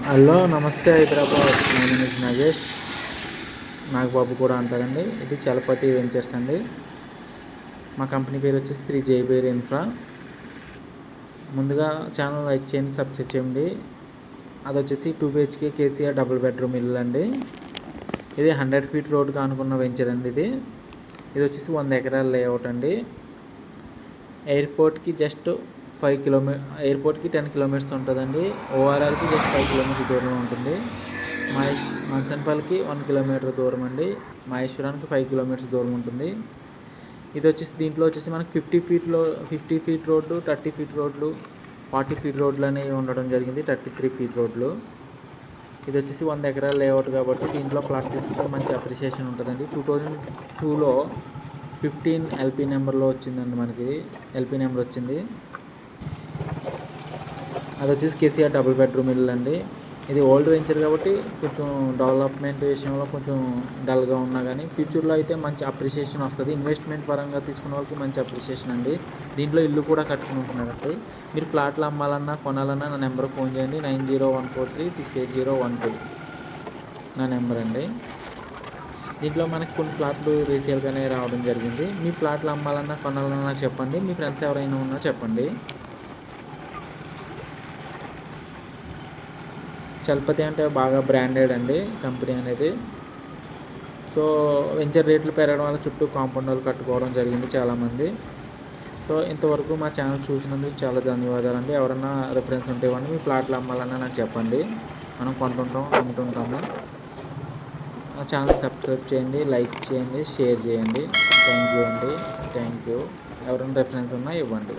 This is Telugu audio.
హలో నమస్తే Hyderabad. My name is Nagesh, Nagababu కూడా అంటారండి. ఇది చలపతి వెంచర్స్ అండి. మా కంపెనీ పేరు వచ్చేసి శ్రీ జైబేర్ ఇన్ఫ్రా. ముందుగా ఛానల్ లైక్ చేయండి, సబ్స్క్రైబ్ చేయండి. అది వచ్చేసి 2 BHK కేసీఆర్ డబుల్ బెడ్రూమ్ ఇల్లు అండి. ఇది 100 ఫీట్ రోడ్డుగా అనుకున్న వెంచర్ అండి. ఇది వచ్చేసి 100 ఎకరాల లేఅవుట్ అండి. ఎయిర్పోర్ట్కి జస్ట్ 10 కిలోమీటర్స్ ఉంటుందండి. ఓఆర్ఆర్కి జస్ట్ 5 కిలోమీటర్స్ దూరంలో ఉంటుంది. మన్సన్పల్లికి 1 కిలోమీటర్ దూరం అండి. మహేశ్వరానికి 5 కిలోమీటర్స్ దూరం ఉంటుంది. ఇది వచ్చేసి దీంట్లో వచ్చేసి మనకి 50 ఫీట్ రోడ్లు, 30 ఫీట్ రోడ్లు, 40 ఫీట్ రోడ్లు అనేవి ఉండడం జరిగింది. 33 ఫీట్ రోడ్లు. ఇది వచ్చేసి 100 ఎకరాల లేఅవుట్ కాబట్టి దీంట్లో ప్లాట్ తీసుకుంటే మంచి అప్రిషియేషన్ ఉంటుందండి. 2002లో 15 ఎల్పీ నెంబర్లో వచ్చిందండి. మనకి ఎల్పీ నెంబర్ వచ్చింది. అది వచ్చేసి కేసీఆర్ డబుల్ బెడ్రూమ్ ఇల్లు అండి. ఇది ఓల్డ్ వెంచర్ కాబట్టి కొంచెం డెవలప్మెంట్ విషయంలో కొంచెం డల్గా ఉన్నా కానీ ఫ్యూచర్లో అయితే మంచి అప్రిషియేషన్ వస్తుంది. ఇన్వెస్ట్మెంట్ పరంగా తీసుకున్న వాళ్ళకి మంచి అప్రిషియేషన్ అండి. దీంట్లో ఇల్లు కూడా కట్టుకుని ఉంటున్నారండి. మీరు ప్లాట్లు అమ్మాలన్నా కొనాలన్నా నా నెంబర్కి ఫోన్ చేయండి. 9014368012 నా నెంబర్ అండి. దీంట్లో మనకి కొన్ని ప్లాట్లు రీసేల్గానే రావడం జరిగింది. మీ ప్లాట్లు అమ్మాలన్నా కొనాలన్నా నాకు చెప్పండి. మీ ఫ్రెండ్స్ ఎవరైనా ఉన్నా చెప్పండి. చలపతి అంటే బాగా బ్రాండెడ్ అండి కంపెనీ అనేది. సో వెంచర్ రేట్లు పెరగడం వల్ల చుట్టూ కాంపౌండ్ వాళ్ళు కట్టుకోవడం జరిగింది చాలామంది. సో ఇంతవరకు మా ఛానల్ చూసినందుకు చాలా ధన్యవాదాలు అండి. ఎవరైనా రిఫరెన్స్ ఉంటే ఇవ్వండి. మీ ప్లాట్లు అమ్మాలన్నా నాకు చెప్పండి. మనం కొంటుంటాం, అమ్ముతుంటాము. మా ఛానల్ సబ్స్క్రైబ్ చేయండి, లైక్ చేయండి, షేర్ చేయండి. థ్యాంక్ యూ అండి. Thank you. ఎవరైనా రిఫరెన్స్ ఉన్నా ఇవ్వండి.